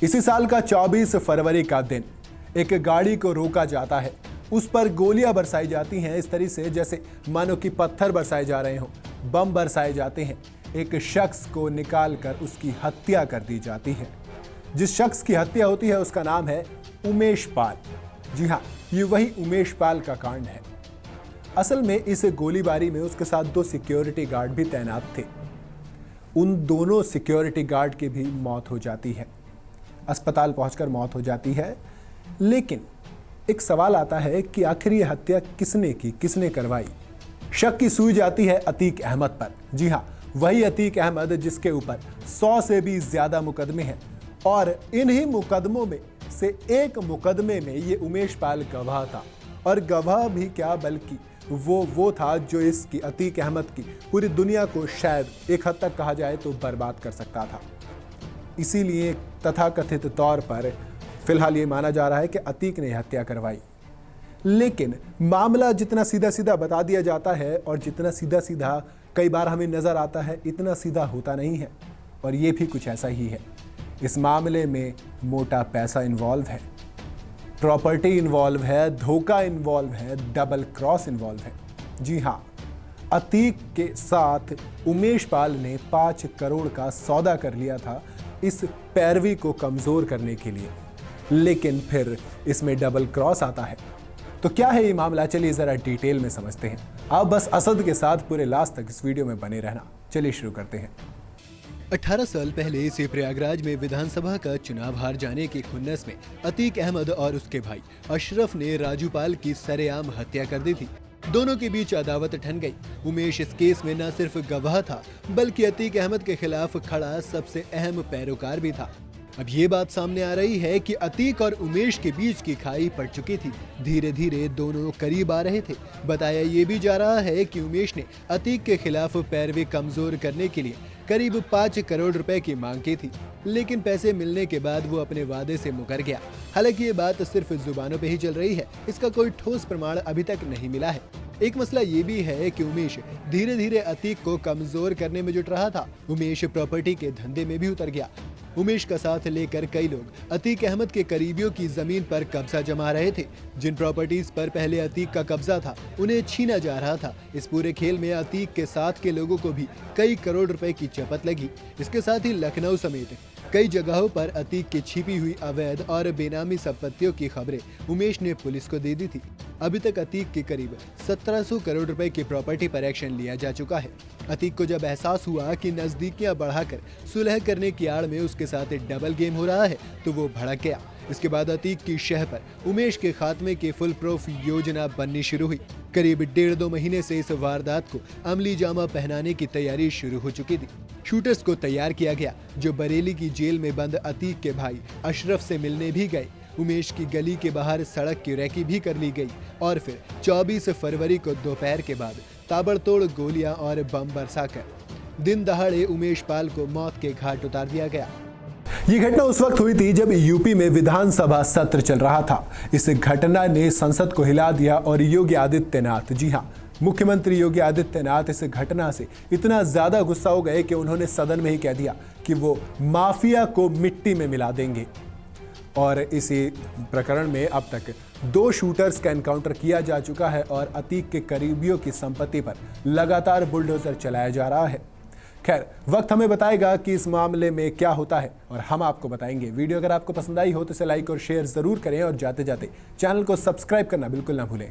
इसी साल का 24 फरवरी का दिन एक गाड़ी को रोका जाता है। उस पर गोलियां बरसाई जाती हैं इस तरह से जैसे मानो कि पत्थर बरसाए जा रहे हों, बम बरसाए जाते हैं। एक शख्स को निकालकर उसकी हत्या कर दी जाती है। जिस शख्स की हत्या होती है उसका नाम है उमेश पाल। जी हाँ, ये वही उमेश पाल का कांड है। असल में इस गोलीबारी में उसके साथ 2 सिक्योरिटी गार्ड भी तैनात थे। उन दोनों सिक्योरिटी गार्ड की भी मौत हो जाती है, अस्पताल पहुंचकर मौत हो जाती है। लेकिन एक सवाल आता है कि आखिर ये हत्या किसने की, किसने करवाई। शक की सुई जाती है अतीक अहमद पर। जी हाँ, वही अतीक अहमद जिसके ऊपर 100 से भी ज्यादा मुकदमे हैं और इन्हीं मुकदमों में से एक मुकदमे में ये उमेश पाल गवाह था। और गवाह भी क्या, बल्कि वो था जो इसकी अतीक अहमद की पूरी दुनिया को शायद एक हद तक कहा जाए तो बर्बाद कर सकता था। इसीलिए तथाकथित तौर पर फिलहाल ये माना जा रहा है कि अतीक ने हत्या करवाई। लेकिन मामला जितना सीधा सीधा बता दिया जाता है और जितना सीधा सीधा कई बार हमें नजर आता है, इतना सीधा होता नहीं है। और ये भी कुछ ऐसा ही है। इस मामले में मोटा पैसा इन्वॉल्व है, प्रॉपर्टी इन्वॉल्व है, धोखा इन्वॉल्व है, डबल क्रॉस इन्वॉल्व है। जी हाँ, अतीक के साथ उमेश पाल ने 5 करोड़ का सौदा कर लिया था इस पैरवी को कमजोर करने के लिए। लेकिन फिर इसमें डबल क्रॉस आता है। तो क्या है ये मामला, चलिए जरा डिटेल में समझते हैं। आप बस असद के साथ पूरे लास्ट तक इस वीडियो में बने रहना। चलिए शुरू करते हैं। 18 साल पहले से प्रयागराज में विधानसभा का चुनाव हार जाने के खुन्नस में अतीक अहमद और उसके भाई अशरफ ने राजूपाल की सरेआम हत्या कर दी थी। दोनों के बीच अदावत ठन गई। उमेश इस केस में न सिर्फ गवाह था बल्कि अतीक अहमद के खिलाफ खड़ा सबसे अहम पैरोकार भी था। अब ये बात सामने आ रही है कि अतीक और उमेश के बीच की खाई पड़ चुकी थी। धीरे धीरे दोनों करीब आ रहे थे। बताया ये भी जा रहा है कि उमेश ने अतीक के खिलाफ पैरवी कमजोर करने के लिए करीब 5 करोड़ रुपए की मांग की थी। लेकिन पैसे मिलने के बाद वो अपने वादे से मुकर गया। हालांकि ये बात सिर्फ जुबानों पे ही चल रही है, इसका कोई ठोस प्रमाण अभी तक नहीं मिला है। एक मसला ये भी है कि उमेश धीरे धीरे अतीक को कमजोर करने में जुट रहा था। उमेश प्रॉपर्टी के धंधे में भी उतर गया। उमेश का साथ लेकर कई लोग अतीक अहमद के करीबियों की जमीन पर कब्जा जमा रहे थे। जिन प्रॉपर्टीज पर पहले अतीक का कब्जा था उन्हें छीना जा रहा था। इस पूरे खेल में अतीक के साथ के लोगों को भी कई करोड़ रुपए की चपत लगी। इसके साथ ही लखनऊ समेत कई जगहों पर अतीक की छिपी हुई अवैध और बेनामी संपत्तियों की खबरें उमेश ने पुलिस को दे दी थी। अभी तक अतीक के करीब 1700 करोड़ रुपए की प्रॉपर्टी पर एक्शन लिया जा चुका है। अतीक को जब एहसास हुआ कि नजदीकियां बढ़ाकर सुलह करने की आड़ में उसके साथ डबल गेम हो रहा है तो वो भड़क गया। इसके बाद अतीक की शह पर उमेश के खात्मे की फुल प्रूफ योजना बननी शुरू हुई। करीब 1.5-2 महीने से इस वारदात को अमली जामा पहनाने की तैयारी शुरू हो चुकी थी। शूटर्स को तैयार किया गया जो बरेली की जेल में बंद अतीक के भाई अशरफ से मिलने भी गए। उमेश की गली के बाहर सड़क की रैकी भी कर ली गई और फिर 24 फरवरी को दोपहर के बाद ताबड़तोड़ गोलियां और बम बरसाकर दिन दहाड़े उमेश पाल को मौत के घाट उतार दिया गया। ये घटना उस वक्त हुई थी जब यूपी में विधानसभा सत्र चल रहा था। इस घटना ने संसद को हिला दिया और योगी आदित्यनाथ, जी हाँ, मुख्यमंत्री योगी आदित्यनाथ इस घटना से इतना ज्यादा गुस्सा हो गए कि उन्होंने सदन में ही कह दिया कि वो माफिया को मिट्टी में मिला देंगे। और इसी प्रकरण में अब तक 2 शूटर्स का एनकाउंटर किया जा चुका है और अतीक के करीबियों की संपत्ति पर लगातार बुलडोजर चलाया जा रहा है। खैर, वक्त हमें बताएगा कि इस मामले में क्या होता है और हम आपको बताएंगे। वीडियो अगर आपको पसंद आई हो तो इसे लाइक और शेयर जरूर करें और जाते जाते चैनल को सब्सक्राइब करना बिल्कुल ना भूलें।